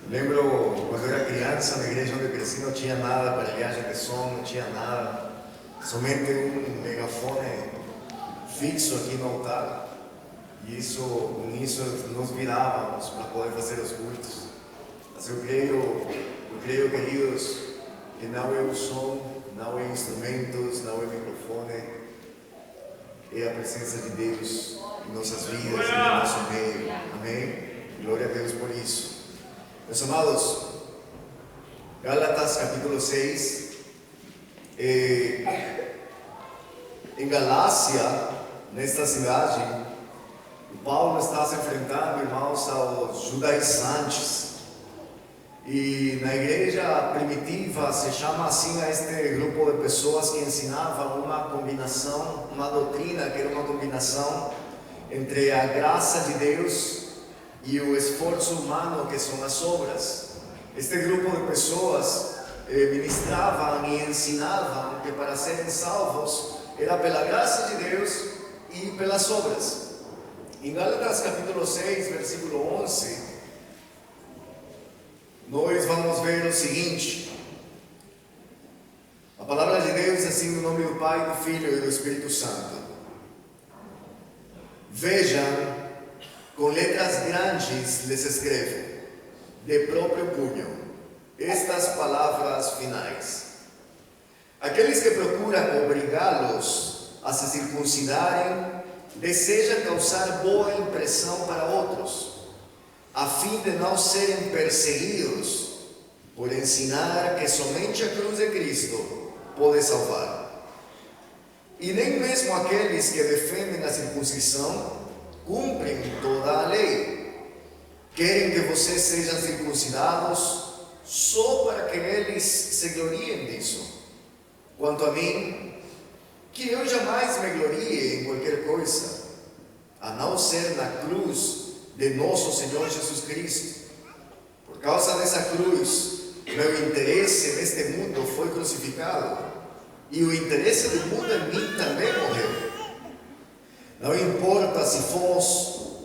Lembro quando eu era criança, na igreja onde eu cresci, não tinha nada para viagem de som, não tinha nada, somente um megafone fixo aqui no altar. E com isso nos virávamos para poder fazer os cultos. Mas eu creio, queridos, que não é o som, não é instrumentos, não é microfone, é a presença de Deus em nossas vidas, em nosso meio. Amém? Glória a Deus por isso. Meus amados, Gálatas capítulo 6. Em Galácia, nesta cidade, Paulo está se enfrentando, irmãos, aos judaizantes. E na igreja primitiva se chama assim a este grupo de pessoas que ensinavam uma combinação, uma doutrina que era uma combinação entre a graça de Deus e o esforço humano, que são as obras. Este grupo de pessoas ministravam e ensinavam que para serem salvos era pela graça de Deus e pelas obras. Em Gálatas capítulo 6, versículo 11, nós vamos ver o seguinte: a palavra de Deus assim no nome do Pai, do Filho e do Espírito Santo. Vejam, com letras grandes lhes escreve, de próprio punho, estas palavras finais. Aqueles que procuram obrigá-los a se circuncidarem desejam causar boa impressão para outros, a fim de não serem perseguidos por ensinar que somente a cruz de Cristo pode salvar. E nem mesmo aqueles que defendem a circuncisão cumprem toda a lei. Querem que vocês sejam circuncidados só para que eles se gloriem disso. Quanto a mim, que eu jamais me glorie em qualquer coisa, a não ser na cruz de nosso Senhor Jesus Cristo. Por causa dessa cruz, meu interesse neste mundo foi crucificado, e o interesse do mundo em mim também morreu. Não importa se fomos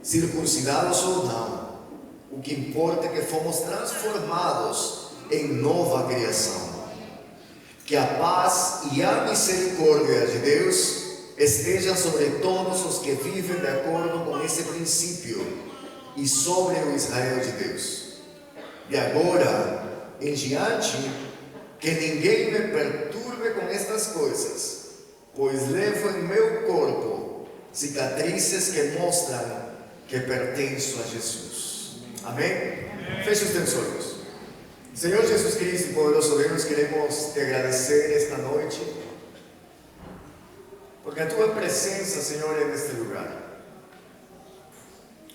circuncidados ou não, o que importa é que fomos transformados em nova criação. Que a paz e a misericórdia de Deus estejam sobre todos os que vivem de acordo com esse princípio e sobre o Israel de Deus. De agora em diante, que ninguém me perturbe com estas coisas, pois levo em meu corpo cicatrizes que mostram que pertenço a Jesus. Amém? Feche os teus olhos. Senhor Jesus Cristo, poderoso Deus, queremos te agradecer esta noite, porque a tua presença, Senhor, é neste lugar.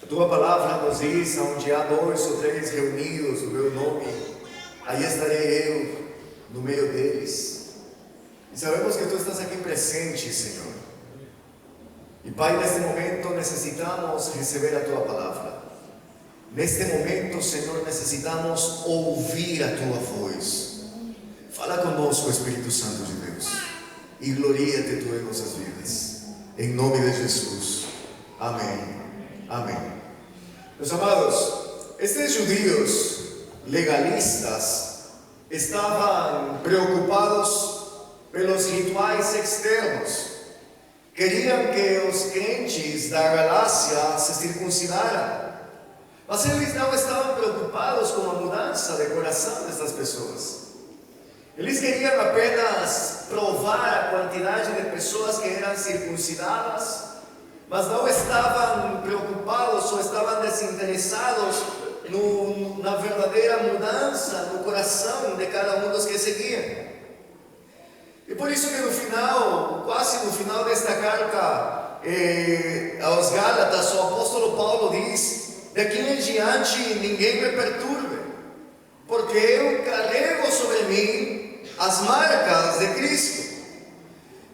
A tua palavra nos diz: onde há 2 ou 3 reunidos no meu nome, aí estarei eu no meio deles. E sabemos que tu estás aqui presente, Senhor. E Pai, neste momento necessitamos receber a tua palavra. Neste momento, Senhor, necessitamos ouvir a tua voz. Fala conosco, Espírito Santo de Deus, e gloria-te tu em nossas vidas. Em nome de Jesus. Amém. Amém. Meus amados, estes judeus legalistas estavam preocupados pelos rituais externos. Queriam que os crentes da Galácia se circuncidaram. Mas eles não estavam preocupados com a mudança de coração dessas pessoas. Eles queriam apenas provar a quantidade de pessoas que eram circuncidadas, mas não estavam preocupados ou estavam desinteressados na verdadeira mudança no coração de cada um dos que seguiam. E por isso que no final, quase no final desta carta aos Gálatas, o apóstolo Paulo diz: daqui em diante ninguém me perturbe, porque eu carrego sobre mim as marcas de Cristo.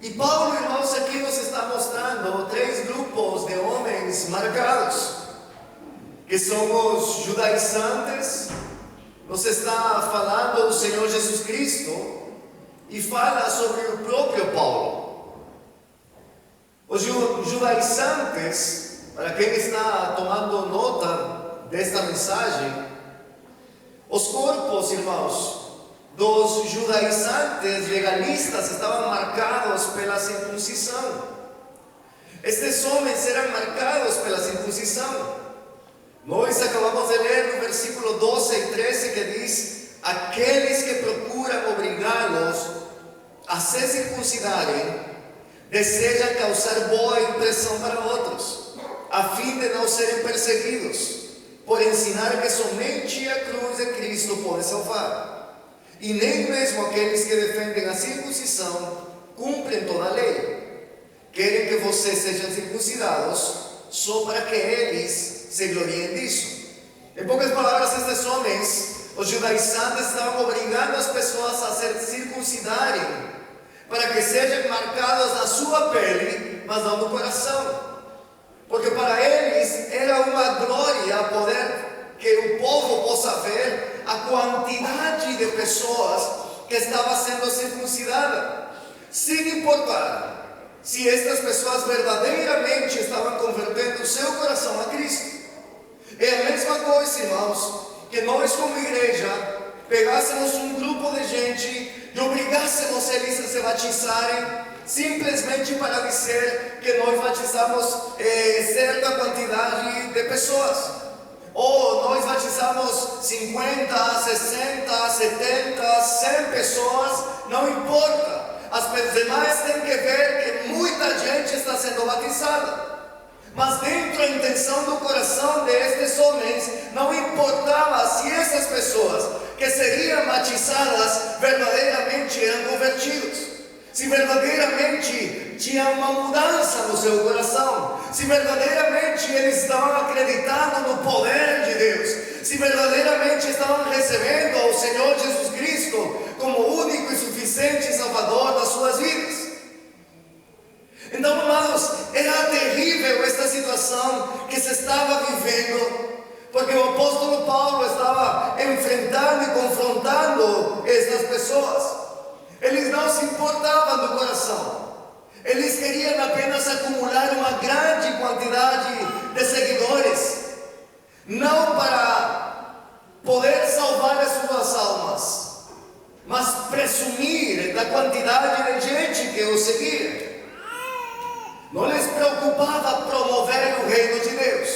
E Paulo, irmãos, aqui nos está mostrando 3 grupos de homens marcados, que são os judaizantes. Nos está falando do Senhor Jesus Cristo e fala sobre o próprio Paulo. Os judaizantes, para quem está tomando nota desta mensagem, Os corpos, irmãos, dos judaizantes legalistas estavam marcados pela circuncisão. Estes homens eram marcados pela circuncisão. Nós acabamos de ler no versículo 12 e 13 que diz: aqueles que procuram obrigá-los a se circuncidarem desejam causar boa impressão para outros, a fim de não serem perseguidos, por ensinar que somente a cruz de Cristo pode salvar. E nem mesmo aqueles que defendem a circuncisão cumprem toda a lei. Querem que vocês sejam circuncidados só para que eles se gloriem disso. Em poucas palavras, estes homens, os judaizantes, estavam obrigando as pessoas a se circuncidarem para que sejam marcados na sua pele, mas não no coração. Porque para eles era uma glória poder que o povo possa ver a quantidade de pessoas que estava sendo circuncidada, sem importar se estas pessoas verdadeiramente estavam convertendo o seu coração a Cristo. É a mesma coisa, irmãos, que nós como igreja pegássemos um grupo de gente e obrigássemos eles a se batizarem simplesmente para dizer que nós batizamos certa quantidade de pessoas. Ou nós batizamos 50, 60, 70, 100 pessoas, não importa. As demais têm que ver que muita gente está sendo batizada. Mas dentro da intenção do coração destes homens, não importava se essas pessoas que seriam batizadas verdadeiramente eram convertidos, se verdadeiramente tinha uma mudança no seu coração, se verdadeiramente eles estavam acreditando no poder de Deus, se verdadeiramente estavam recebendo ao Senhor Jesus Cristo como único e suficiente Salvador das suas vidas. Então, amados, era terrível esta situação que se estava vivendo, porque o apóstolo Paulo estava enfrentando e confrontando estas pessoas. Eles não se importavam do coração, eles queriam apenas acumular uma grande quantidade de seguidores, não para poder salvar as suas almas, mas presumir da quantidade de gente que o seguia. Não lhes preocupava promover o reino de Deus.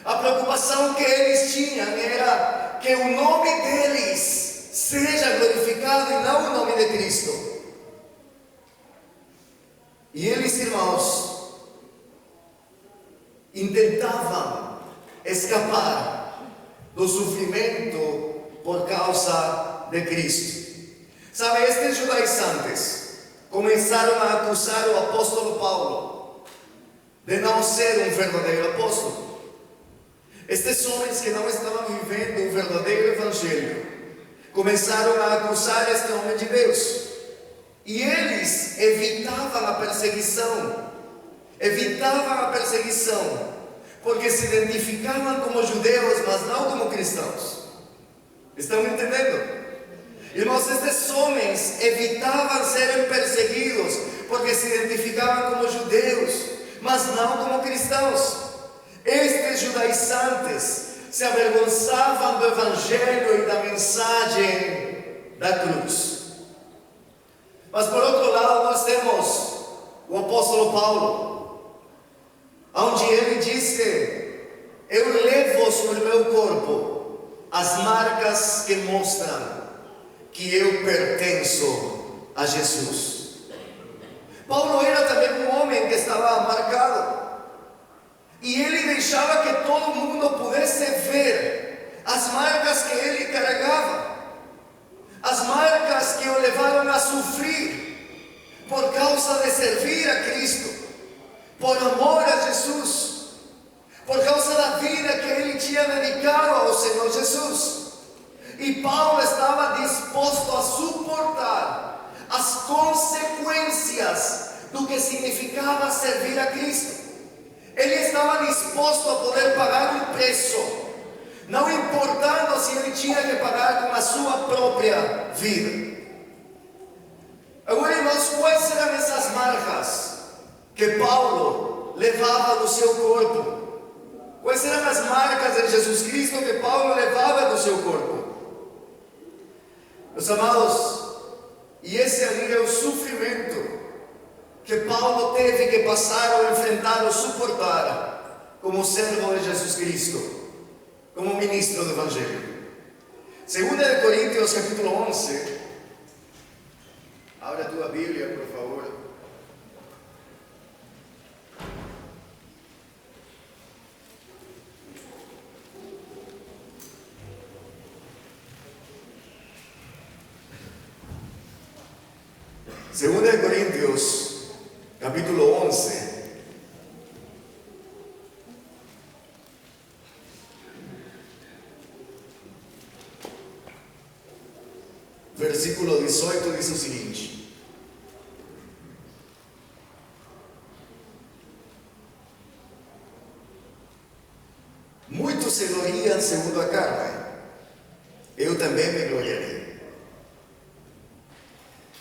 A preocupação que eles tinham era que o nome deles seja glorificado e não o nome de Cristo. E eles, irmãos, intentavam escapar do sofrimento por causa de Cristo. Sabe, estes judaizantes começaram a acusar o apóstolo Paulo de não ser um verdadeiro apóstolo. Estes homens que não estavam vivendo o verdadeiro evangelho começaram a acusar este homem de Deus. E eles evitavam a perseguição, porque se identificavam como judeus, mas não como cristãos. Estão entendendo? Irmãos, estes homens evitavam serem perseguidos porque se identificavam como judeus, mas não como cristãos. Estes judaizantes se avergonçavam do evangelho e da mensagem da cruz. Mas por outro lado nós temos o apóstolo Paulo, onde ele diz que eu levo sobre o meu corpo as marcas que mostram que eu pertenço a Jesus. Paulo era também um homem que estava marcado, e ele deixava que todo mundo pudesse ver as marcas que ele carregava, as marcas que o levaram a sofrer por causa de servir a Cristo, por amor a Jesus, por causa da vida que ele tinha dedicado ao Senhor Jesus. E Paulo estava disposto a suportar as consequências do que significava servir a Cristo. Ele estava disposto a poder pagar um preço, não importando se ele tinha que pagar com a sua própria vida. Agora, irmãos, quais eram essas marcas que Paulo levava no seu corpo? Quais eram as marcas de Jesus Cristo que Paulo levava no seu corpo? Meus amados, e esse ali é o sofrimento que Paulo teve que passar ou enfrentar ou suportar como servo de Jesus Cristo, como ministro do Evangelho. 2 Coríntios capítulo 11, abre a tua Bíblia, por favor. Segunda de Coríntios, capítulo 11, versículo 18 diz o seguinte: muitos se gloriam segundo a carne, eu também me gloriarei.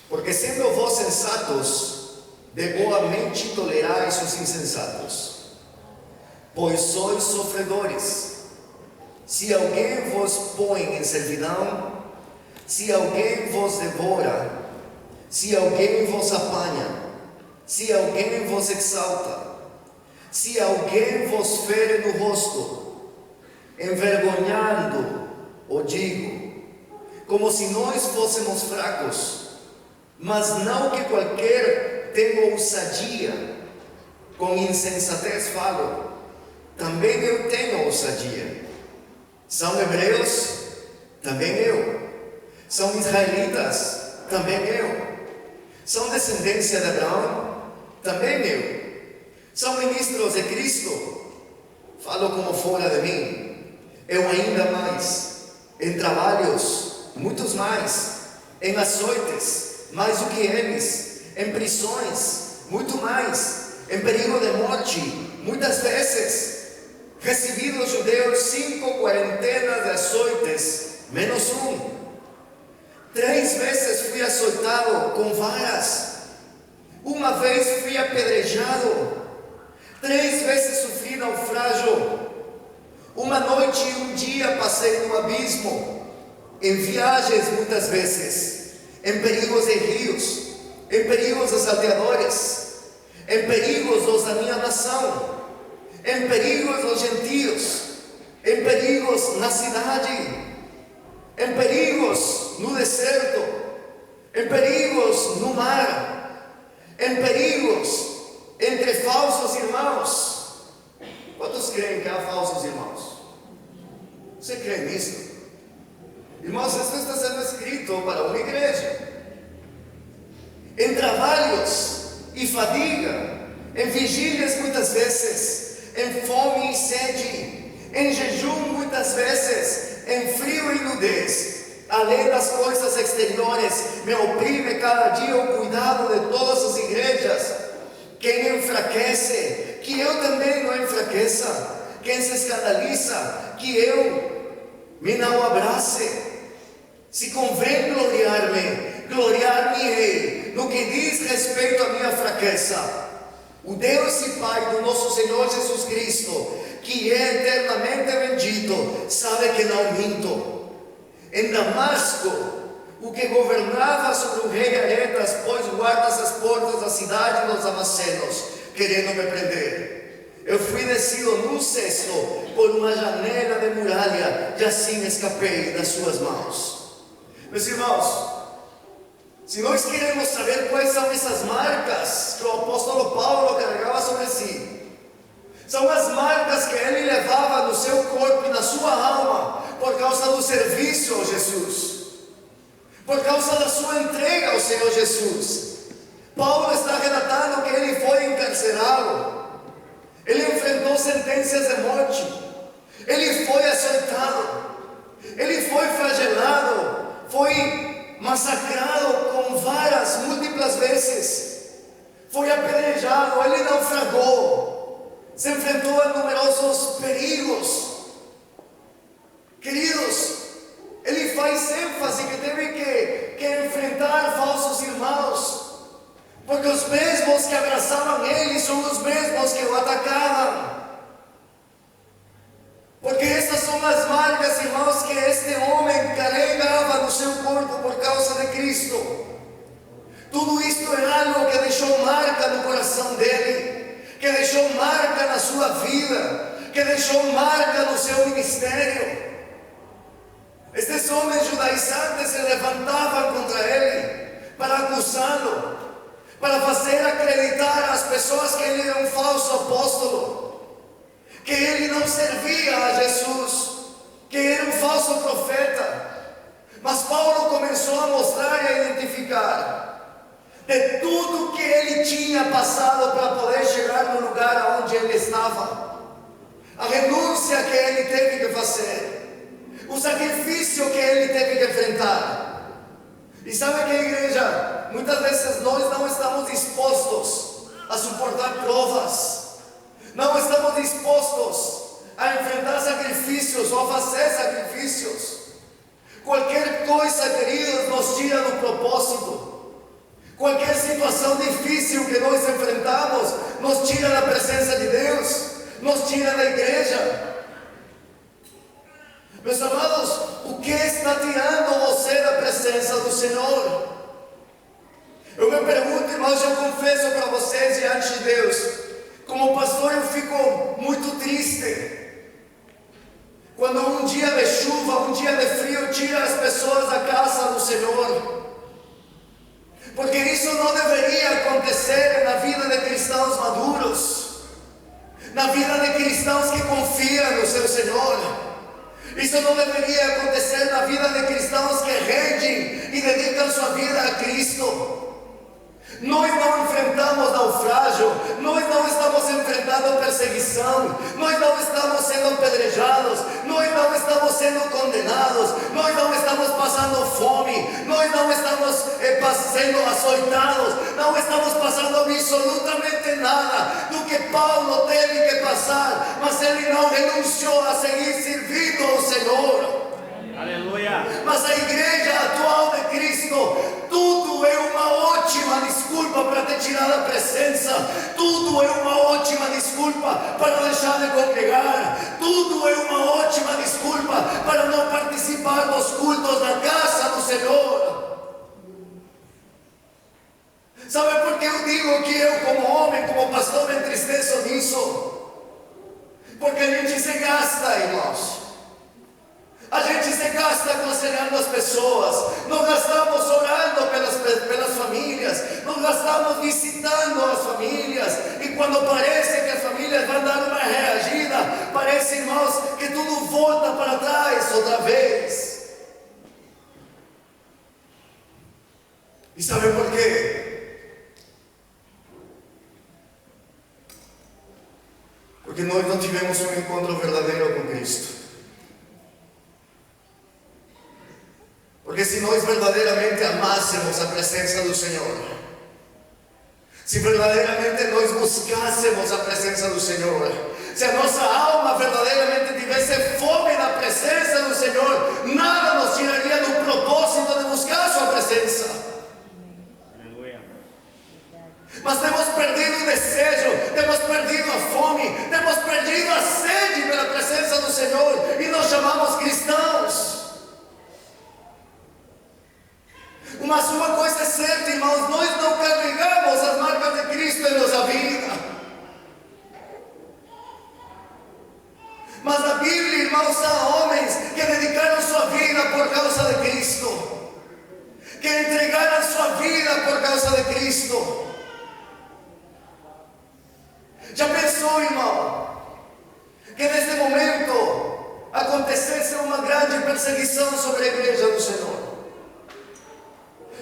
Porque sendo vós sensatos, de boa mente tolerais os insensatos, pois sois sofredores. Se alguém vos põe em servidão, se alguém vos devora, se alguém vos apanha, se alguém vos exalta, se alguém vos fere no rosto, envergonhando, o digo, como se nós fôssemos fracos. Mas não que qualquer tenha ousadia, com insensatez falo, também eu tenho ousadia. São hebreus? Também eu. São israelitas? Também eu. São descendência de Abraão? Também eu. São ministros de Cristo? Falo como fora de mim. Eu ainda mais. Em trabalhos, muitos mais. Em açoites, mais do que eles, em prisões, muito mais, em perigo de morte, muitas vezes, recebi dos judeus 5 quarentenas de açoites, menos um. 3 vezes fui açoitado com varas, uma vez fui apedrejado, 3 vezes sofri naufrágio, uma noite e um dia passei no abismo, em viagens muitas vezes, em perigos de rios, em perigos dos salteadores, em perigos dos da minha nação, em perigos dos gentios, em perigos na cidade, em perigos no deserto, em perigos no mar, em perigos entre falsos irmãos. Quantos creem que há falsos irmãos? Você crê nisso? Irmãos, isso está sendo escrito para uma igreja. Em trabalhos e fadiga, em vigílias muitas vezes, em fome e sede, em jejum muitas vezes, em frio e nudez. Além das coisas exteriores, me oprime cada dia o cuidado de todas as igrejas. Quem enfraquece, que eu também não enfraqueça. Quem se escandaliza, que eu me não abrace. Se convém gloriar-me, gloriar-me-ei no que diz respeito à minha fraqueza. O Deus e Pai do nosso Senhor Jesus Cristo, que é eternamente bendito, sabe que não minto. Em Damasco, o que governava sobre o rei Aretas, pôs guardas às portas da cidade dos Damascenos, querendo me prender. Eu fui descido no cesto por uma janela de muralha, e assim escapei das suas mãos. Meus irmãos, se nós queremos saber quais são essas marcas que o apóstolo Paulo carregava sobre si, são as marcas que ele levava no seu corpo e na sua alma, por causa do serviço ao Jesus, por causa da sua entrega ao Senhor Jesus. Paulo está relatando que ele foi encarcerado, ele enfrentou sentenças de morte, ele foi açoitado, ele foi flagelado, foi massacrado com varas múltiplas vezes, foi apedrejado, ele naufragou, se enfrentou a numerosos perigos. Queridos, ele faz ênfase que teve que enfrentar falsos irmãos, porque os mesmos que abraçavam ele são os mesmos que o atacavam. Porque essas são as marcas, irmãos, que este homem carregava no seu corpo por causa que deixou marca na sua vida, que deixou marca no seu ministério. Estes homens judaizantes se levantavam contra ele para acusá-lo, para fazer acreditar às pessoas que ele era um falso apóstolo, que ele não servia a Jesus, que era um falso profeta. Mas Paulo começou a mostrar e a identificar de tudo que ele tinha passado para poder chegar no lugar onde ele estava, a renúncia que ele teve que fazer, o sacrifício que ele teve que enfrentar. E sabe que, igreja, muitas vezes nós não estamos dispostos a suportar provas, não estamos dispostos a enfrentar sacrifícios ou a fazer sacrifícios. Qualquer coisa, queridos, nos tira do propósito. Qualquer situação difícil que nós enfrentamos nos tira da presença de Deus, nos tira da igreja. Meus amados, o que está tirando você da presença do Senhor? Eu me pergunto, irmãos, eu confesso para vocês diante de Deus, como pastor eu fico muito triste quando um dia de chuva, um dia de frio tira as pessoas da casa do Senhor, porque isso não deveria acontecer na vida de cristãos maduros, na vida de cristãos que confiam no seu Senhor. Isso não deveria acontecer na vida de cristãos que rendem e dedicam sua vida a Cristo. Nós não enfrentamos naufrágio, nós não estamos enfrentando perseguição, nós não estamos sendo apedrejados, nós não estamos sendo condenados, nós não estamos passando fome, nós não estamos sendo açoitados, não estamos passando absolutamente nada do que Paulo teve que passar, mas ele não renunciou a seguir servindo ao Senhor. Aleluia. Mas a igreja atual de Cristo, tudo é uma ótima desculpa para te tirar da presença, tudo é uma ótima desculpa para deixar de congregar, tudo é uma ótima desculpa para não participar dos cultos da casa do Senhor. Sabe por que eu digo que eu, como homem, como pastor, me entristeço nisso? Porque a gente se gasta, irmãos. A gente se gasta aconselhando as pessoas, nós gastamos orando pelas famílias, nós gastamos visitando as famílias, e quando parece que as famílias vão dar uma reagida, parece, irmãos, que tudo volta para trás outra vez. E sabe por quê? Porque nós não tivemos um encontro verdadeiro com Cristo. Porque se nós verdadeiramente amássemos a presença do Senhor, se verdadeiramente nós buscássemos a presença do Senhor, se a nossa alma verdadeiramente tivesse fome na presença do Senhor, nada nos tiraria do propósito de buscar a sua presença. Mas temos perdido o desejo, temos perdido a fome, temos perdido a sede pela presença do Senhor, e nós chamamos cristãos. Mas uma coisa é certa, irmãos, nós não carregamos as marcas de Cristo em nossa vida. Mas na Bíblia, irmãos, há homens que dedicaram sua vida por causa de Cristo, que entregaram sua vida por causa de Cristo. Já pensou, irmão, que nesse momento acontecesse uma grande perseguição sobre a igreja do Senhor?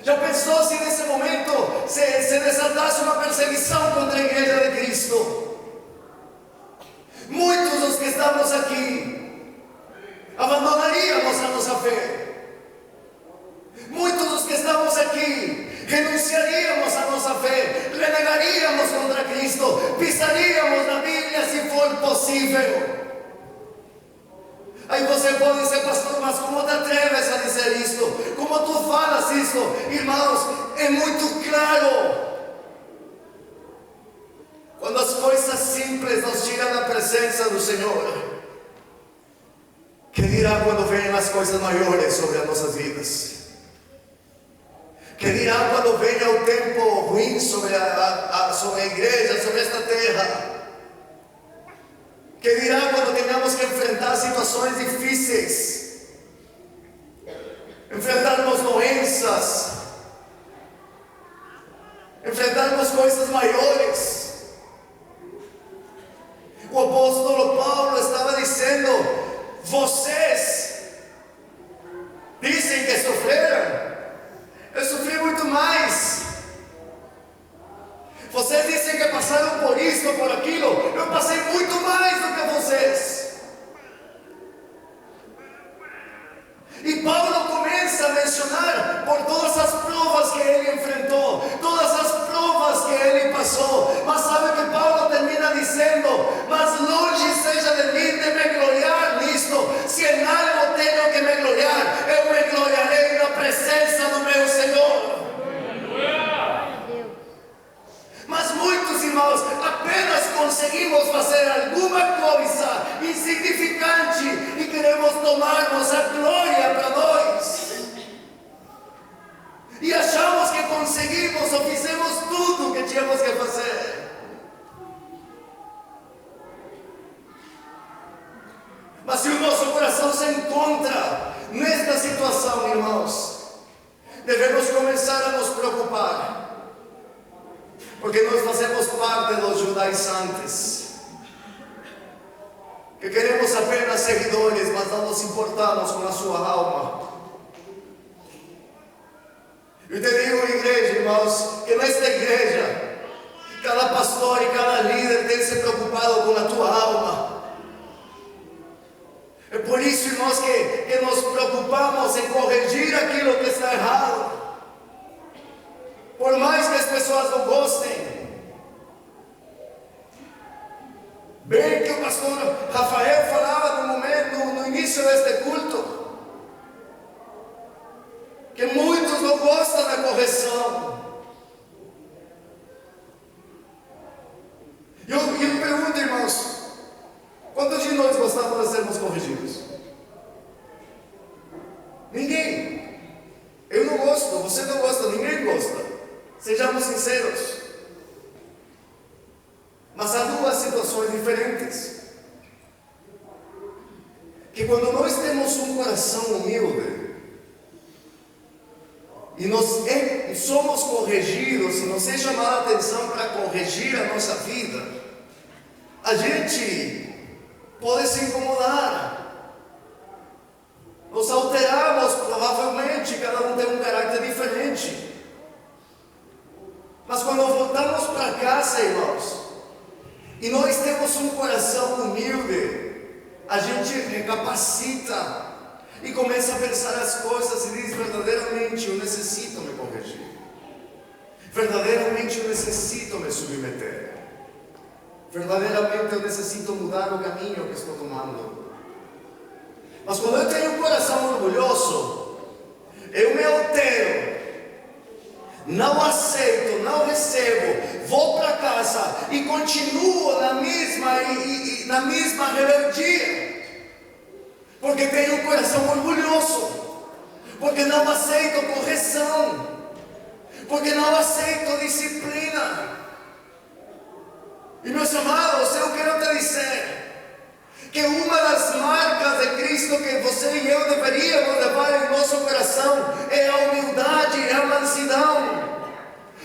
Já pensou se nesse momento se desatasse uma perseguição contra a igreja de Cristo? Muitos dos que estamos aqui abandonaríamos a nossa fé. Muitos dos que estamos aqui renunciaríamos à nossa fé, renegaríamos contra Cristo, pisaríamos na Bíblia se for possível. Aí você pode dizer, pastor, mas como te atreves a dizer isto? Como tu falas isto? Irmãos, é muito claro. Quando as coisas simples nos tiram da presença do Senhor, que dirá quando venham as coisas maiores sobre as nossas vidas? Que dirá quando venha o tempo ruim sobre a igreja, sobre esta terra? ¿Qué dirá cuando tengamos que enfrentar situaciones difíciles? Enfrentarnos doenças, enfrentarmos coisas maiores. O apóstolo Paulo estava dizendo: vocês dizem que sofreram, eu sofri muito mais. Vocês dizem que passaram por isso ou por aquilo, eu passei muito mais do que vocês. E Paulo começa a mencionar por todas as provas que ele enfrentou, todas as provas que ele passou. Mas sabe que Paulo termina dizendo: mas longe seja de mim de me gloriar nisto. Se em algo tenho que me gloriar, eu me gloriarei na presença do meu Senhor. Mas muitos irmãos apenas conseguimos fazer alguma coisa insignificante e queremos tomarmos a glória para nós. E achamos que conseguimos ou fizemos tudo o que tínhamos que fazer. Mas se o nosso coração se encontra nesta situação, irmãos, devemos começar a nos preocupar. Porque nós fazemos parte dos judaizantes, que queremos apenas seguidores, mas não nos importamos com a sua alma. Eu te digo, igreja, irmãos, que nesta igreja, cada pastor e cada líder tem se preocupado com a tua alma. É por isso, irmãos, que nos preocupamos em corrigir aquilo que está errado. Por mais que as pessoas não gostem. Bem que o pastor Rafael falava no início deste culto, que muitos não gostam da correção. E eu pergunto, irmãos, quantos de nós gostamos de sermos corrigidos? Ninguém. Eu não gosto, você não gosta, ninguém gosta. Sejamos sinceros. Mas há duas situações diferentes. Que quando nós temos um coração humilde e nós somos corrigidos, e nos é chamada a atenção para corrigir a nossa vida, a gente pode se incomodar. Nos alteramos, provavelmente, cada um tem um caráter diferente. Mas quando voltamos para casa, irmãos, e nós temos um coração humilde, a gente recapacita e começa a pensar as coisas e diz: verdadeiramente eu necessito me corrigir, verdadeiramente eu necessito me submeter, verdadeiramente eu necessito mudar o caminho que estou tomando. Mas quando eu tenho um coração orgulhoso, eu me altero, não aceito, não recebo, vou para casa e continuo na mesma rebeldia, porque tenho um coração orgulhoso, porque não aceito correção, porque não aceito disciplina. E meus amados, eu quero te dizer que uma das marcas de Cristo que você e eu deveríamos levar em nosso coração é a humildade e a mansidão.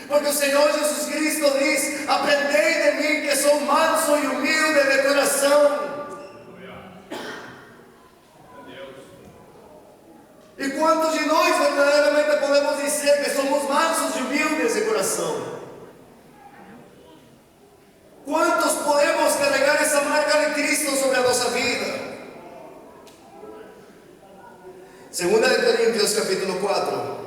Porque o Senhor Jesus Cristo diz: aprendei de mim que sou manso e humilde de coração. E quantos de nós verdadeiramente podemos dizer que somos mansos e humildes de coração? Quantos podemos carregar essa marca de Cristo sobre a nossa vida? 2 Coríntios capítulo 4.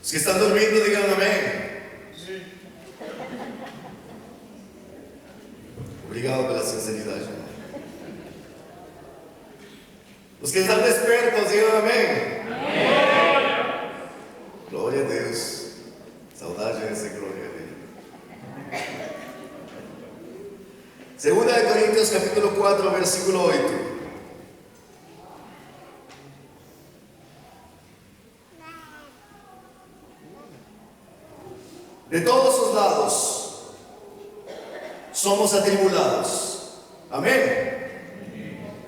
Os que estão dormindo, digam amém. Sim. Obrigado pela sinceridade, irmão. Os que estão despertos, digam amém. Glória a Deus. Saudade dessa glória dele. 2 Coríntios capítulo 4, versículo 8. De todos os lados somos atribulados. Amém?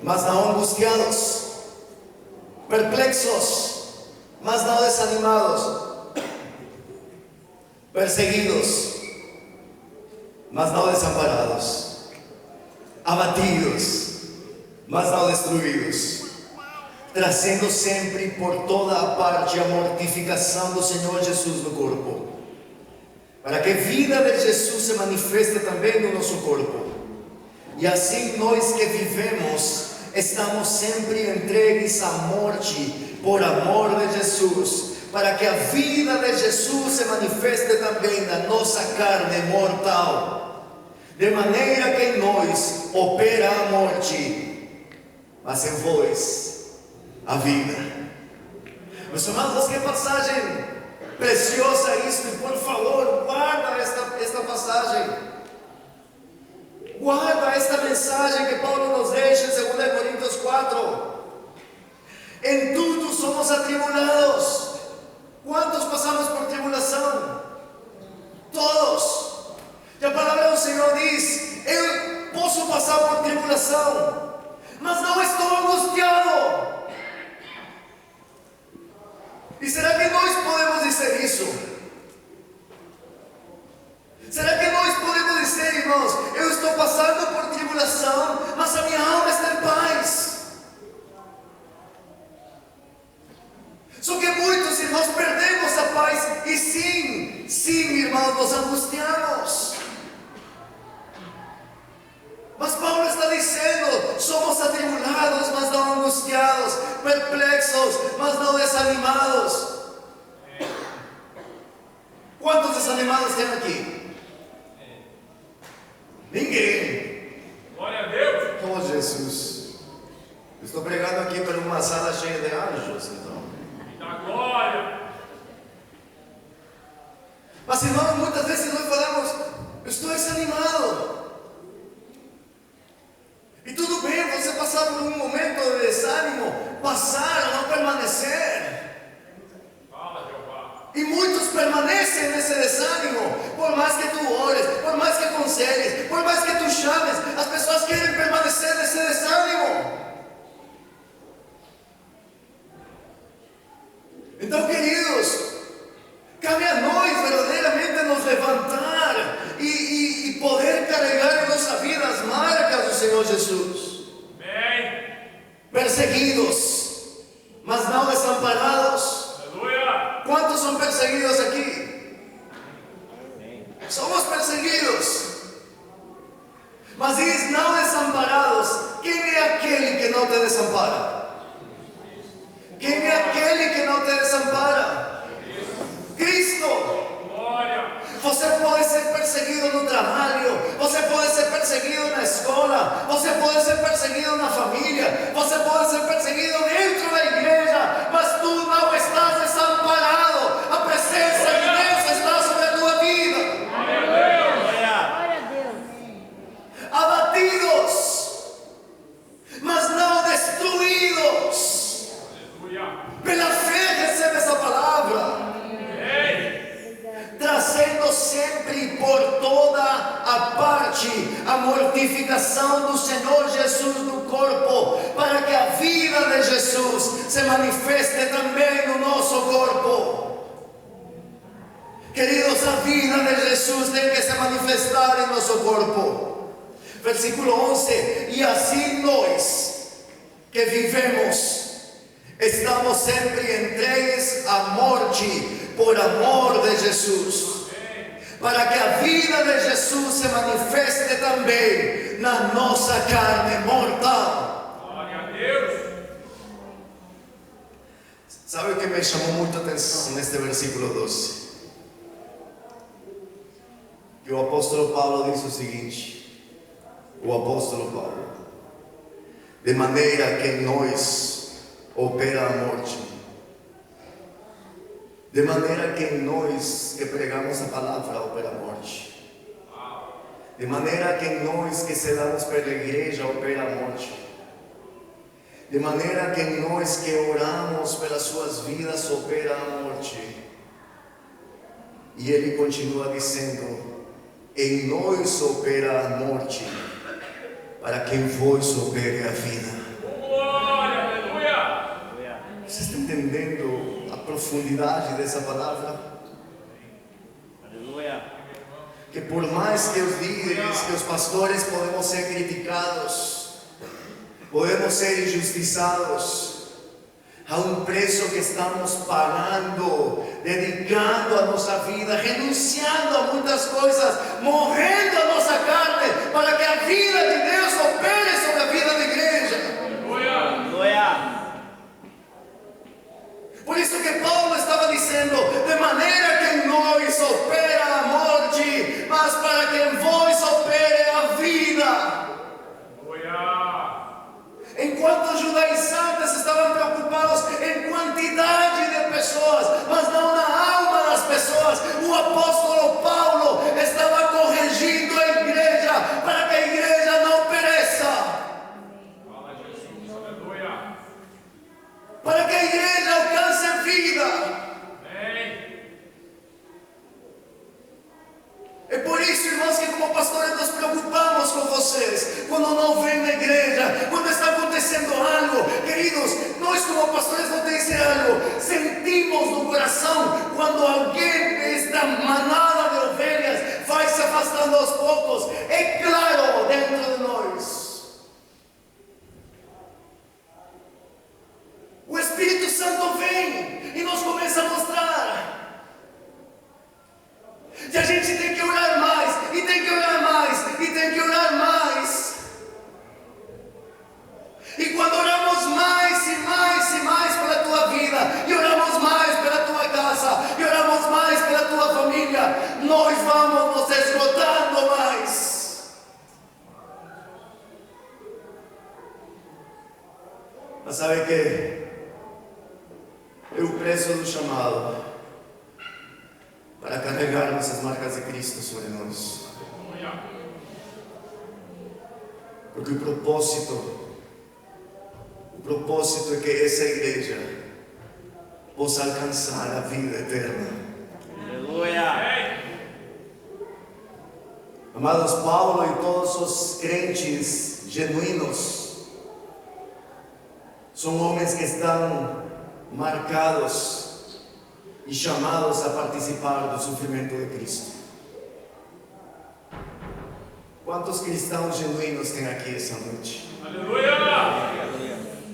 Mas não angustiados, perplexos, mas não desanimados, perseguidos, mas não desamparados, abatidos, mas não destruídos, trazendo sempre por toda a parte a mortificação do Senhor Jesus no corpo, para que a vida de Jesus se manifeste também no nosso corpo. E assim nós que vivemos, estamos sempre entregues à morte por amor de Jesus, para que a vida de Jesus se manifeste também na nossa carne mortal, de maneira que em nós opera a morte, mas em vós a vida. Meus amados, que passagem preciosa isto, e por favor, guarda esta passagem. Guarda esta mensagem que Paulo nos deixa em 2 Coríntios 4. Em tudo somos atribulados. Quantos passamos por tribulação? Todos. E a palavra do Senhor diz: eu posso passar por tribulação, mas não estou angustiado. E será que nós podemos dizer isso? Será que nós podemos dizer, irmãos, eu estou passando por tribulação, mas a minha alma está em paz? Só que muitos irmãos perdemos a paz, e sim, irmãos, nos angustiamos. Mas Paulo está dizendo: somos atribulados, mas não angustiados, perplexos, mas não desanimados. Quantos desanimados tem aqui? Ninguém. Glória a Deus. Oh Jesus, estou pregando aqui para uma sala cheia de anjos, então. Da glória. Mas irmãos, muitas vezes nós falamos: eu estou desanimado. E tudo bem você passar por um momento de desânimo, passar, não permanecer. E muitos permanecem nesse desânimo, por mais que tu ores, por mais que aconselhes, por mais que tu chames, as pessoas querem permanecer nesse desânimo. Então, queridos, cabe a nós verdadeiramente nos levantar e poder carregar em nossa vida as marcas do Senhor Jesus. Amém. Perseguidos, mas não desamparados. Aleluia. Quantos são perseguidos aqui? Somos perseguidos, mas diz: não desamparados. Quem é aquele que não te desampara? Quem é aquele que não te desampara? Cristo. Glória. Você pode ser perseguido no trabalho, você pode ser perseguido na escola, você pode ser perseguido na família, você pode ser perseguido dentro da igreja, mas tu não estás desamparado. A presença de Deus está sobre a tua vida. Glória a Deus. Abatidos, mas não destruídos. Aleluia. Pela fé recebe essa palavra. Amém. Trazendo sempre por toda a parte a mortificação do Senhor Jesus no corpo, para que a vida de Jesus se manifeste também no nosso corpo. Queridos, a vida de Jesus tem que se manifestar em nosso corpo. Versículo 11: e assim nós que vivemos, estamos sempre entregues à morte por amor de Jesus, para que a vida de Jesus se manifeste também na nossa carne mortal. Glória a Deus. Sabe o que me chamou muito a atenção neste versículo 12? Que o apóstolo Paulo diz o seguinte: o apóstolo Paulo, de maneira que em nós opera a morte, de maneira que em nós que pregamos a palavra opera a morte, de maneira que em nós que selamos pela igreja opera a morte, de maneira que em nós que oramos pelas suas vidas opera a morte. E ele continua dizendo: em nós opera a morte, para que em vós opere a vida. Glória, aleluia. Você está entendendo a profundidade dessa palavra? Aleluia. Que por mais que os líderes, que os pastores podemos ser criticados, podemos ser injustiçados, há um preço que estamos pagando, dedicando a nossa vida, renunciando a muitas coisas, morrendo a nossa carne, para que a vida de Deus opere sobre a vida da igreja. Aleluia. Por isso que Paulo estava dizendo: de maneira que em nós opera a morte, mas para que em vós opere a vida. Enquanto os judaizantes estavam preocupados em quantidade de pessoas, mas não na alma das pessoas, o apóstolo Paulo estava corrigindo a igreja para que a igreja não pereça, para que a igreja alcance vida. É por isso, irmãos, que como pastores nos preocupamos com vocês quando não vêm na igreja, quando está acontecendo algo. Queridos, nós como pastores, vou te dizer algo, sentimos no coração quando alguém desta manada de ovelhas vai se afastando aos poucos. É claro dentro de nós. O Espírito Santo vem e nos começa a mostrar. E a gente tem que orar mais, e tem que orar mais, e tem que orar mais. E quando oramos mais e mais e mais pela tua vida, e oramos mais pela tua casa, e oramos mais pela tua família, nós vamos nos esgotando mais. Mas sabe que é o preço do chamado para carregarmos as marcas de Cristo sobre nós. Porque o propósito é que essa igreja possa alcançar a vida eterna. Aleluia. Amados, Paulo e todos os crentes genuínos são homens que estão marcados e chamados a participar do sofrimento de Cristo. Quantos cristãos genuínos tem aqui essa noite? Aleluia.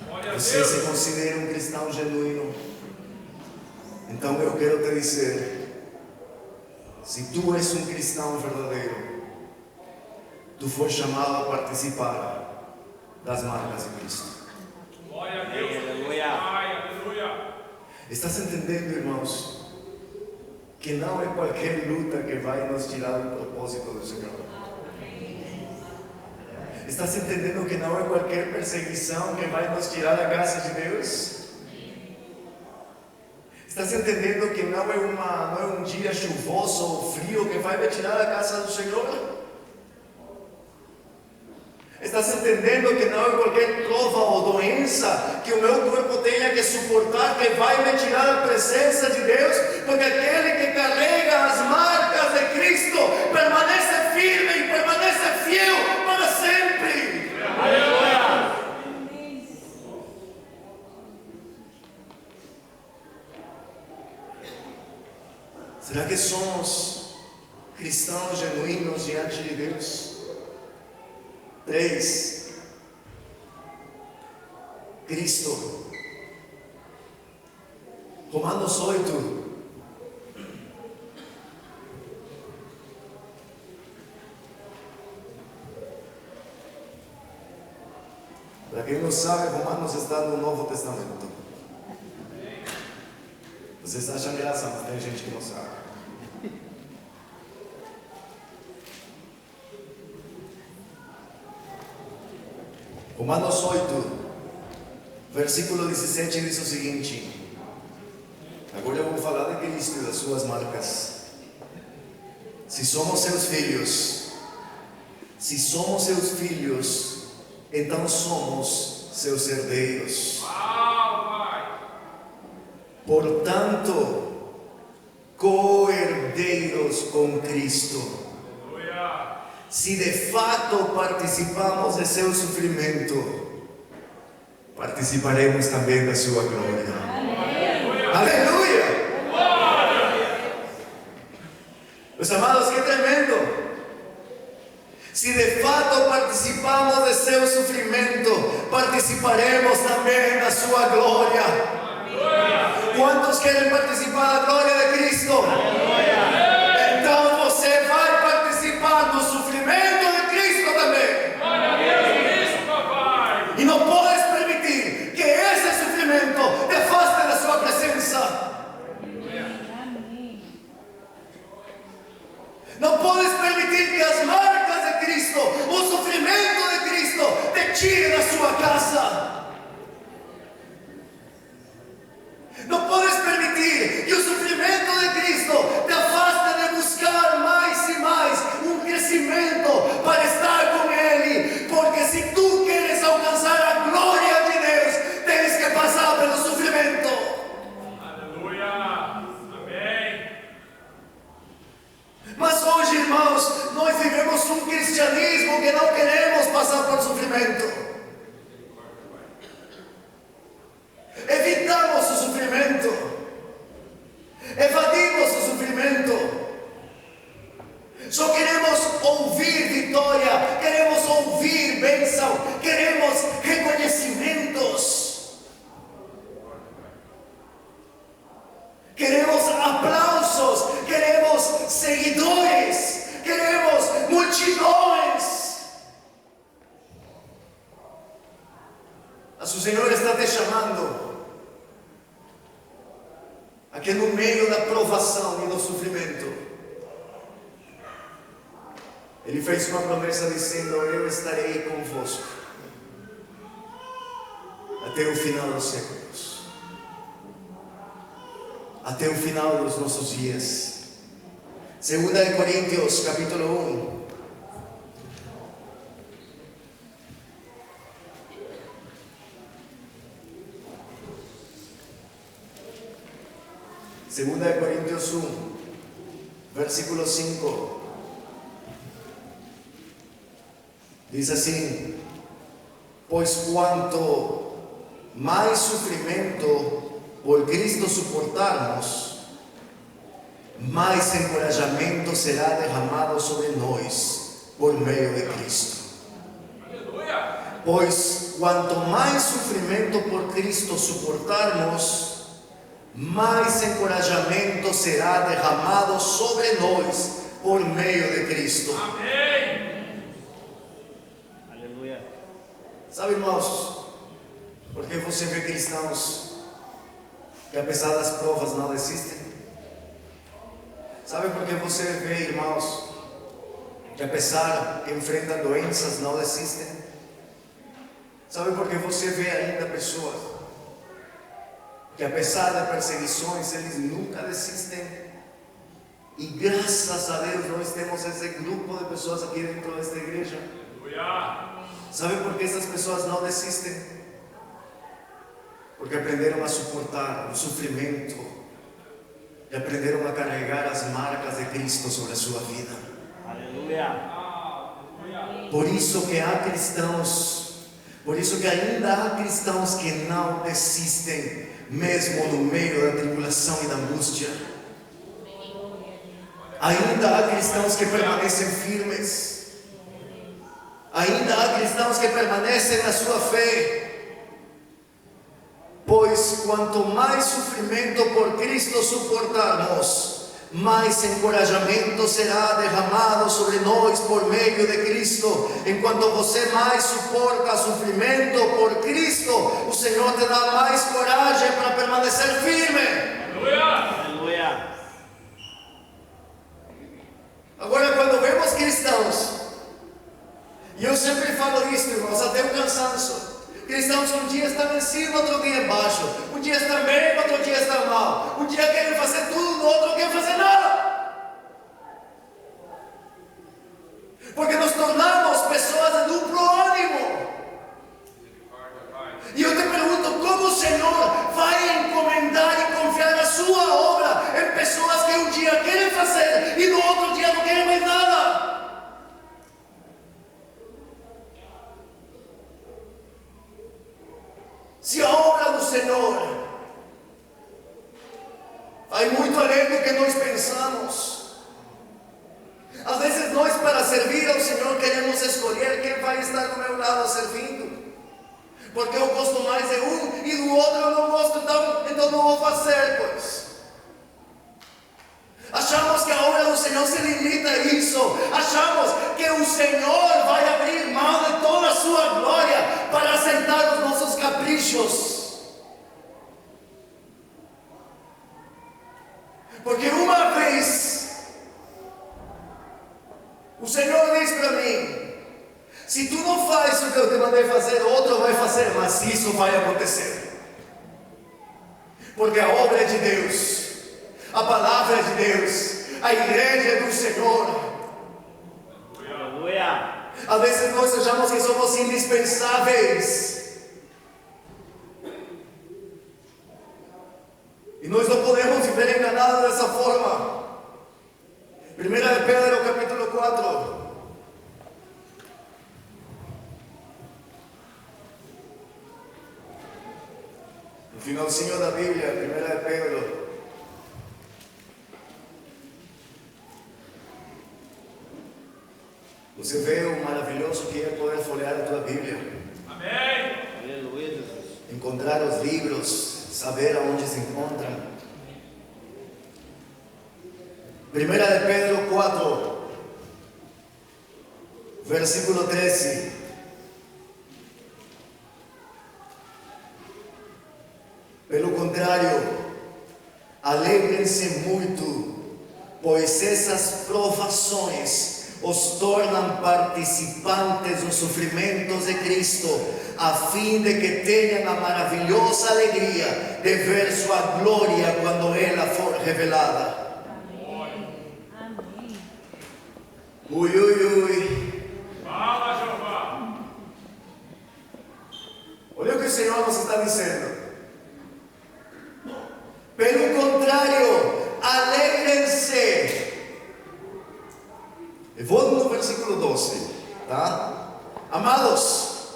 Glória a Você Deus. se considera um cristão genuíno? Então eu quero te dizer, se tu és um cristão verdadeiro, tu foi chamado a participar das marcas de Cristo. Glória a Deus. Aleluia. Aleluia. Estás entendendo, irmãos, que não é qualquer luta que vai nos tirar do propósito do Senhor? Estás entendendo que não é qualquer perseguição que vai nos tirar da casa de Deus? Estás entendendo que não é um dia chuvoso ou frio que vai me tirar da casa do Senhor? Estás entendendo que não é qualquer prova ou doença que o meu corpo tenha que suportar que vai me tirar da presença de Deus? Porque aquele que carrega as marcas de Cristo permanece firme e permanece fiel para sempre. Aleluia. Será que somos cristãos genuínos diante de Deus? 3. Cristo. Romanos 8. Para quem não sabe, Romanos está no Novo Testamento. Vocês acham graça, mas tem gente que não sabe. Romanos 8, versículo 17 diz o seguinte. Agora eu vou falar de Cristo e das suas marcas. Se somos seus filhos, então somos seus herdeiros. Portanto, coherdeiros com Cristo. Aleluia. Se de fato participamos de seu sofrimento, participaremos também da sua glória. Aleluia! Meus amados, que tremendo! Se de fato participamos de seu sofrimento, participaremos também da sua glória. Quantos querem participar da glória de Cristo? Então você vai participar do sofrimento de Cristo também. Glória a Deus, isso, papai. E não podes permitir que esse sofrimento te afaste da sua presença. Não podes permitir que as marcas de Cristo, o sofrimento de Cristo, te tire da sua casa. Não podes permitir que o sofrimento de Cristo te afaste de buscar mais e mais um crescimento para estar com Ele. Porque se tu queres alcançar a glória de Deus, tens que passar pelo sofrimento. Aleluia. Amém. Mas hoje, irmãos, nós vivemos um cristianismo que não queremos passar por sofrimento. Evitamos o sofrimento, evadimos o sofrimento, só queremos ouvir vitória, queremos ouvir bênção, queremos reconhecimentos, queremos aplausos, queremos seguidores, queremos multidões. Mas o Senhor está te chamando a que no meio da provação e do sofrimento, Ele fez uma promessa dizendo: eu estarei convosco até o final dos séculos, até o final dos nossos dias. 2 Coríntios capítulo 1. Segunda de Coríntios 1, versículo 5, diz assim: pois quanto mais sofrimento por Cristo suportarmos, mais encorajamento será derramado sobre nós por meio de Cristo. Aleluia. Pois quanto mais sofrimento por Cristo suportarmos, mais encorajamento será derramado sobre nós por meio de Cristo. Amém. Aleluia. Sabe, irmãos, porque você vê cristãos que apesar das provas não desistem? Sabe por que você vê, irmãos, que apesar que enfrentam doenças não desistem? Sabe por que você vê ainda pessoas que apesar de perseguições, eles nunca desistem? E graças a Deus nós temos esse grupo de pessoas aqui dentro desta igreja. Aleluia. Sabe por que essas pessoas não desistem? Porque aprenderam a suportar o sofrimento e aprenderam a carregar as marcas de Cristo sobre a sua vida. Aleluia. Por isso que há cristãos, por isso que ainda há cristãos que não desistem, mesmo no meio da tribulação e da angústia. Ainda há cristãos que permanecem firmes. Ainda há cristãos que permanecem na sua fé. Pois quanto mais sofrimento por Cristo suportarmos, mais encorajamento será derramado sobre nós por meio de Cristo. Enquanto você mais suporta sofrimento por Cristo, o Senhor te dá mais coragem para permanecer firme. Aleluia. Aleluia. Agora, quando vemos cristãos, e eu sempre falo isso, irmãos, até o cansanço, cristãos que um dia estão em cima, outro dia embaixo, um dia estão bem, outro dia estão mal, um dia querem fazer tudo, no outro querem fazer nada, porque nos tornamos pessoas de duplo ânimo. E eu te pergunto, como o Senhor vai encomendar e confiar a sua obra em pessoas que um Se a obra do Senhor, há muito além do que nós pensamos. Às vezes nós, para servir ao Senhor, queremos escolher quem vai estar do meu lado servindo, porque eu gosto mais de um e do outro eu não gosto, então não vou fazer, pois. Achamos que a obra do Senhor se limita a isso. Achamos que o Senhor vai abrir mão de toda a sua glória para aceitar os nossos caprichos. Porque uma vez o Senhor diz para mim: se tu não fazes o que eu te mandei fazer, outro vai fazer, mas isso vai acontecer. Porque a obra é de Deus. A palavra é de Deus, a igreja é do Senhor. Aleluia. Às vezes nós achamos que somos indispensáveis, e nós não podemos viver enganados dessa forma. 1 Pedro capítulo 4. No finalzinho da Bíblia, 1 Pedro. Você vê o maravilhoso que é poder folhear a tua Bíblia. Amém. Aleluia, Jesus. Encontrar os livros, saber aonde se encontra. 1 Pedro 4, versículo 13. Pelo contrário, alegrem-se muito, pois essas provações os tornam participantes dos sofrimentos de Cristo, a fim de que tenham a maravilhosa alegria de ver sua glória quando ela for revelada. Amém. Ui, ui, ui. Fala, Jeová. Olha o que o Senhor nos está dizendo. Pelo contrário, alegrem-se. Eu vou no versículo 12, tá? Amados,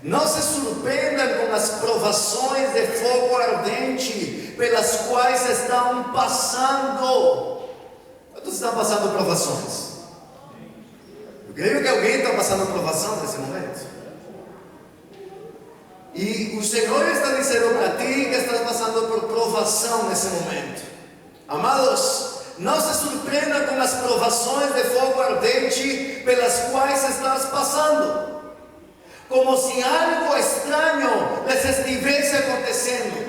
não se surpreendam com as provações de fogo ardente pelas quais estão passando. Quantos estão passando provações? Eu creio que alguém está passando provação nesse momento. E o Senhor está dizendo para ti que estás passando por provação nesse momento. Amados, não se surpreenda com as provações de fogo ardente pelas quais estás passando, como se algo estranho lhes estivesse acontecendo.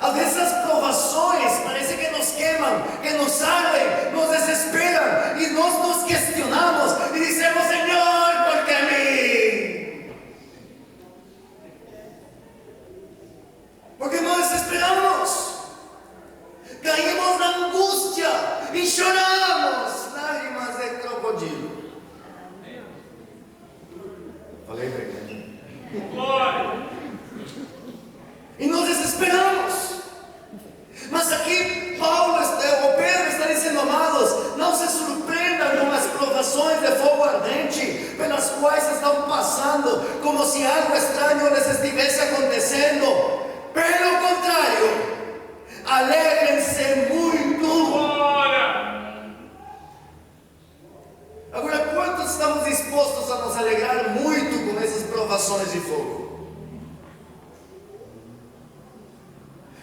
Às vezes as provações parece que nos queimam, que nos ardem, nos desesperam, e nós nos questionamos e dizemos: Senhor, por que a mim? Porque nós desesperamos. Caímos na angústia e choramos lágrimas de crocodilo. Falei bem, né? Glória. E nós desesperamos. Mas aqui Pedro está dizendo: amados, não se surpreendam com as provações de fogo ardente pelas quais estão passando, como se algo estranho lhes estivesse acontecendo. Pelo contrário, alegrem-se muito. Glória. Agora, quantos estamos dispostos a nos alegrar muito com essas provações de fogo?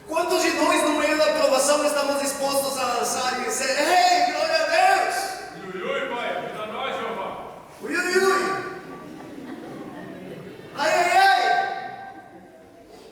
Quantos de nós, no meio da provação, estamos dispostos a dançar e dizer: ei, glória a Deus! Ui, ui, Pai. Ajuda nós, Jeová. Ui, ui, ui! Ai, ai, ai!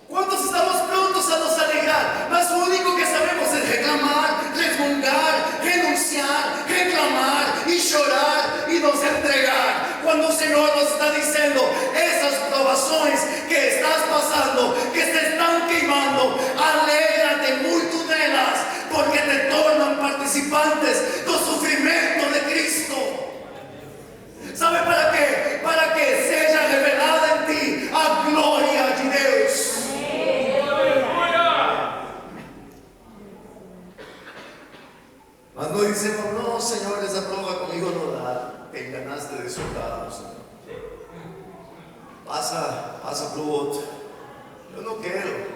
Quantos estamos prontos a nos alegrar? Mas o único que sabemos é reclamar, resmungar, renunciar, reclamar e chorar e nos entregar. Quando o Senhor nos está dizendo: essas provações que estás passando, que te estão queimando, alegra-te muito delas, porque te tornam participantes do sofrimento de Cristo. Sabe para quê? Para que seja revelada em ti a glória de Deus. Mas nós dizemos: não, Senhor, essa prova comigo não dá. Te enganaste de soldado, Senhor. Passa para o outro. Eu não quero.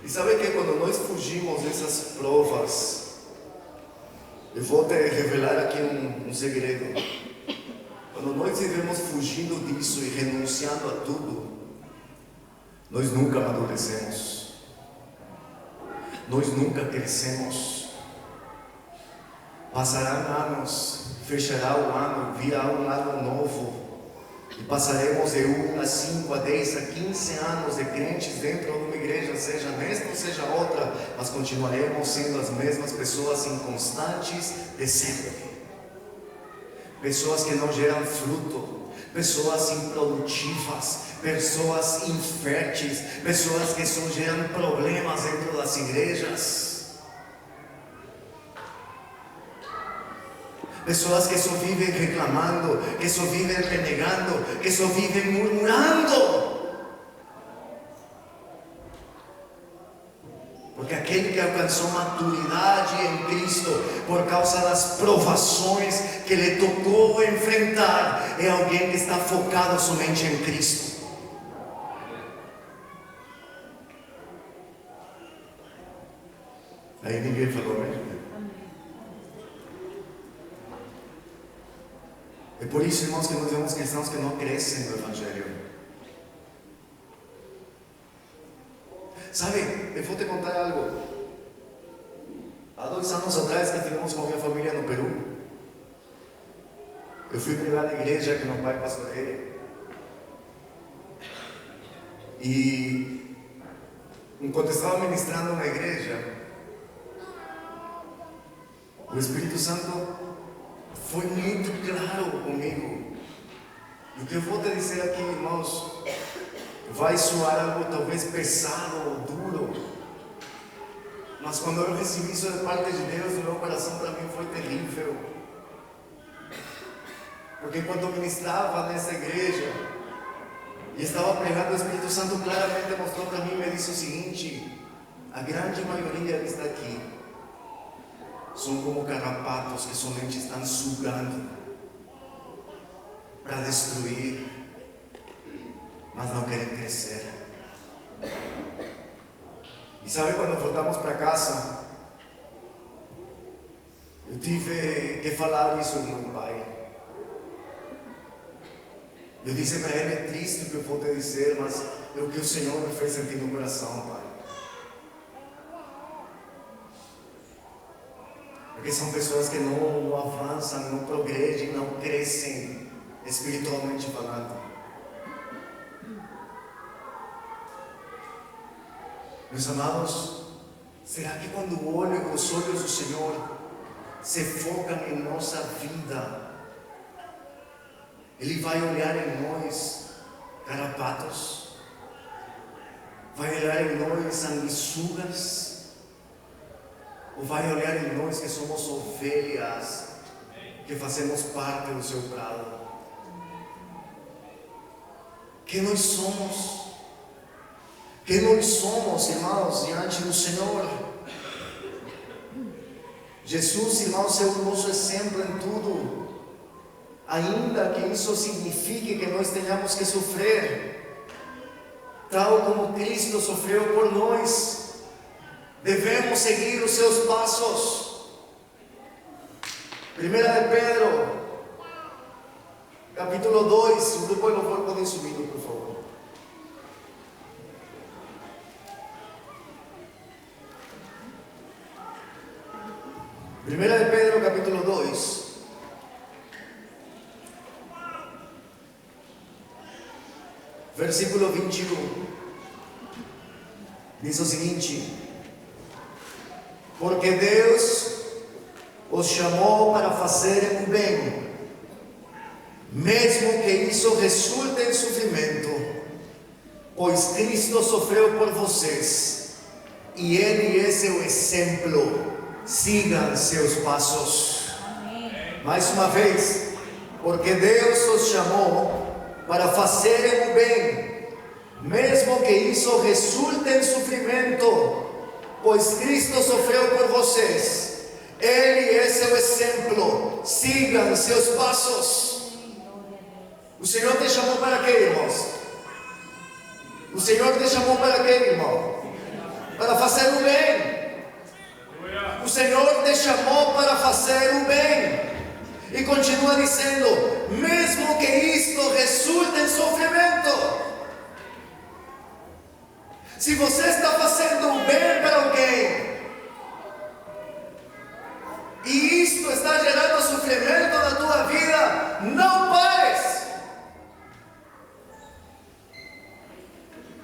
E sabe que quando nós fugimos dessas provas, eu vou te revelar aqui um segredo. Quando nós vivemos fugindo disso e renunciando a tudo, nós nunca amadurecemos. Nós nunca crescemos. Passarão anos, fechará o ano, virá um ano novo. E passaremos de 1 a 5, a 10, a 15 anos de crentes dentro de uma igreja, seja nesta ou seja outra, mas continuaremos sendo as mesmas pessoas inconstantes de sempre. Pessoas que não geram fruto, pessoas improdutivas, pessoas inférteis, pessoas que só geram problemas dentro das igrejas. Pessoas que só vivem reclamando, que só vivem renegando, que só vivem murmurando. Porque aquele que alcançou maturidade em Cristo, por causa das provações que lhe tocou enfrentar, é alguém que está focado somente em Cristo. Aí ninguém falou mesmo. É por isso, irmãos, que nós vemos cristãos que não crescem no Evangelho. Sabe, eu vou te contar algo. Há 2 anos atrás que estivemos com a minha família no Peru, eu fui pregar na igreja que meu pai pastoreia. E enquanto estava ministrando na igreja, o Espírito Santo foi muito claro comigo. E o que eu vou te dizer aqui, irmãos, vai soar algo talvez pesado ou duro, mas quando eu recebi isso de parte de Deus, o meu coração para mim foi terrível. Porque enquanto eu ministrava nessa igreja e estava pregando, o Espírito Santo claramente mostrou para mim e me disse o seguinte: a grande maioria que está aqui são como carrapatos que somente estão sugando para destruir, mas não querem crescer. E sabe, quando voltamos para casa, eu tive que falar isso com meu pai. Eu disse para ele: é triste o que eu vou te dizer, mas é o que o Senhor me fez sentir no coração, pai. Porque são pessoas que não avançam, não progredem, não crescem espiritualmente falando. Meus amados, será que quando os olhos do Senhor se focam em nossa vida, Ele vai olhar em nós carrapatos? Vai olhar em nós sanguessugas? Ou vai olhar em nós que somos ovelhas, que fazemos parte do seu prado? Quem nós somos? Quem nós somos, irmãos, diante do Senhor? Jesus, irmãos, é o nosso exemplo em tudo. Ainda que isso signifique que nós tenhamos que sofrer, tal como Cristo sofreu por nós, devemos seguir os seus passos. 1 de Pedro, capítulo 2, o grupo de louvor pode subir, por favor. 1 de Pedro, capítulo 2, versículo 21, diz o seguinte: porque Deus os chamou para fazerem o bem, mesmo que isso resulte em sofrimento, pois Cristo sofreu por vocês, e Ele é seu exemplo. Sigam seus passos. Amém. Mais uma vez, porque Deus os chamou para fazerem o bem, mesmo que isso resulte em sofrimento, pois Cristo sofreu por vocês, Ele é seu exemplo. Sigam seus passos. O Senhor te chamou para quê, irmãos? O O Senhor te chamou para quê, irmão? Para fazer o bem. O Senhor te chamou para fazer o bem. E continua dizendo: mesmo que isto resulte em sofrimento. Se você está fazendo o bem para alguém, e isto está gerando sofrimento na tua vida, não pares.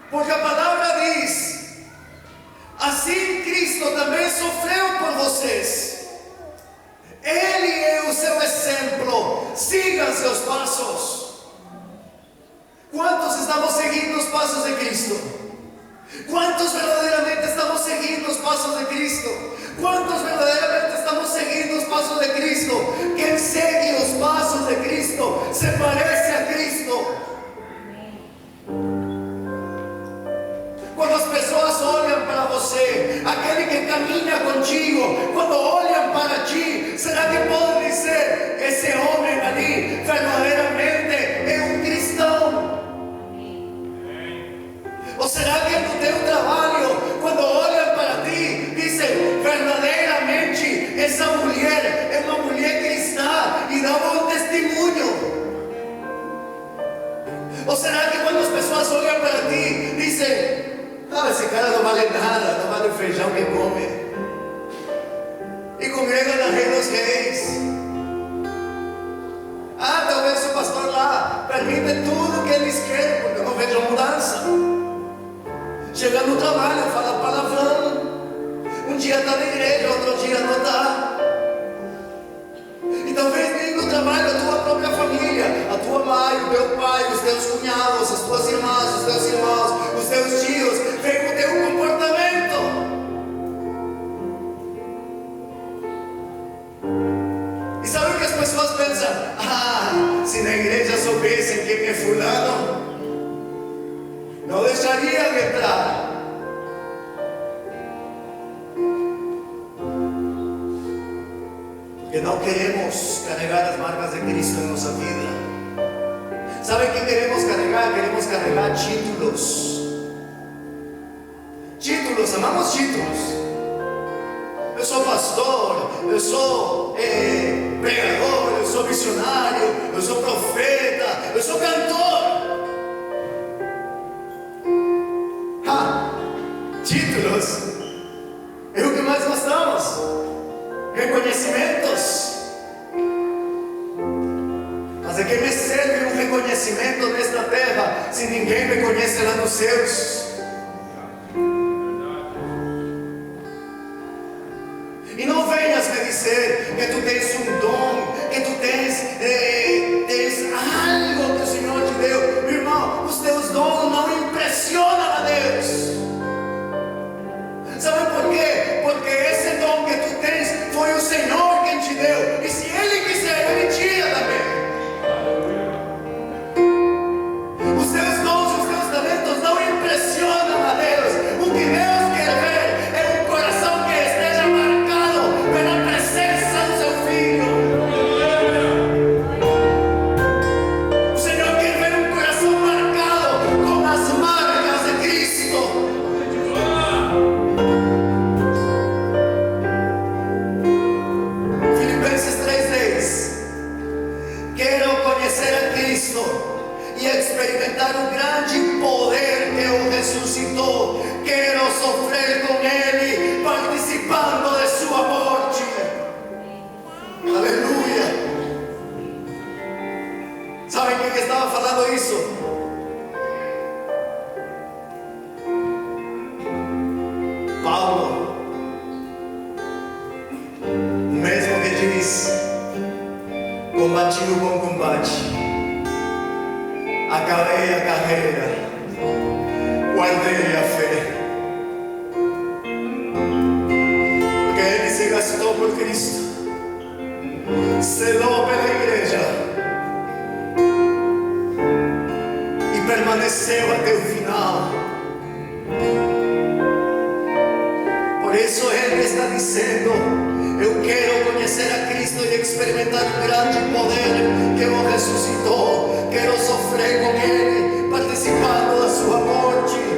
Porque a palavra diz: assim Cristo também sofreu por vocês. Ele é o seu exemplo. Siga seus passos. Quantos estamos seguindo os passos de Cristo? Quantos verdadeiramente estamos seguindo os passos de Cristo? Quantos verdadeiramente estamos seguindo os passos de Cristo? Quem segue os passos de Cristo se parece a Cristo. Quando as pessoas olham para você, aquele que caminha contigo, quando olham para ti, será que podem dizer: esse homem ali verdadeiramente é um cristão? Ou será que no teu trabalho, quando olham para ti, dizem: verdadeiramente essa mulher é uma mulher cristã e dá bom testemunho? Ou será que quando as pessoas olham para ti, dizem: ah, esse cara não vale nada, não vale o feijão que come? E congrega na Rei dos Reis. Ah, talvez o pastor lá permite tudo que eles querem, porque eu não vejo mudança. Chega no trabalho, fala palavrão. Um dia está na igreja, outro dia não está. E talvez nem no trabalho a tua própria família, a tua mãe, o teu pai, os teus cunhados, as tuas irmãs, os teus irmãos, os teus tios, vem com o teu comportamento. E sabe o que as pessoas pensam? Ah, se na igreja soubessem quem é fulano, não deixaria de entrar. Porque não queremos carregar as marcas de Cristo em nossa vida. Sabe o que queremos carregar? Queremos carregar títulos. Títulos, amamos títulos. Eu sou pastor, eu sou pregador, eu sou missionário, eu sou profeta, eu sou cantor. Títulos é o que mais gostamos. Reconhecimentos. Mas é que me serve um reconhecimento nesta terra se ninguém me conhece lá nos céus? E não venhas me dizer que tu tens um dom, que tu tens algo que o Senhor te deu. Meu irmão, os teus dons não impressionam a Deus. Sabe por quê? Porque esse dom que tu tens foi o Senhor quem te deu. E se Ele quiser, Ele tira também. Os teus dons, os teus talentos não impressionam a Deus. O que Deus quer ver é um coração que esteja marcado pela presença do seu Filho. O Senhor quer ver um coração marcado com as marcas de Cristo. E experimentar o grande poder que o ressuscitou. Quero sofrer com Ele, participando de sua morte. Aleluia. Sabem quem estava falando isso? Paulo, o mesmo que diz: combati o bom combate, acabei a carreira, guardei a fé. Porque Ele se gastou por Cristo, selou pela igreja e permaneceu até o final. Por isso Ele está dizendo: eu quero conhecer a Cristo e experimentar o grande poder que o ressuscitou. Quero sofrer com Ele, participando da sua morte.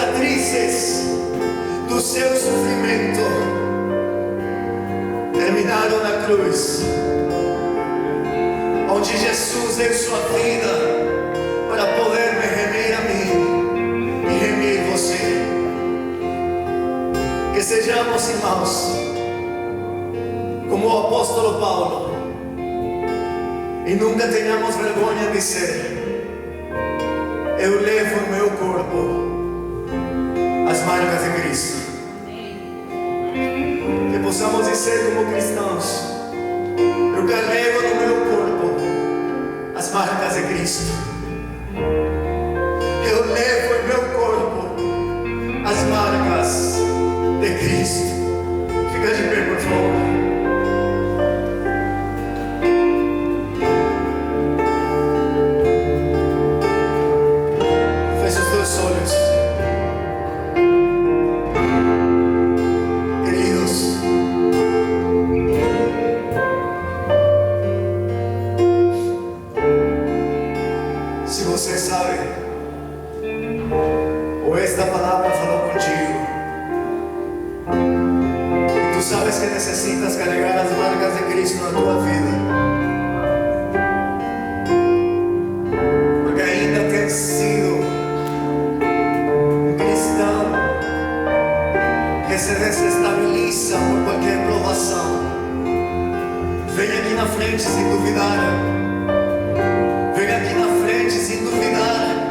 cicatrizes do seu sofrimento terminaram na cruz, onde Jesus deu sua vida para poder me remir a mim e remir você. Que sejamos, irmãos, como o apóstolo Paulo, e nunca tenhamos vergonha de dizer: eu levo no meu corpo as marcas de Cristo. Que possamos dizer como cristãos: eu carrego no meu corpo as marcas de Cristo. Eu levo em meu corpo as marcas de Cristo. Fica de pé, por favor. Necessitas carregar as marcas de Cristo na tua vida, porque ainda tem sido um cristão que se desestabiliza por qualquer provação. Vem aqui na frente sem duvidar. Vem aqui na frente sem duvidar.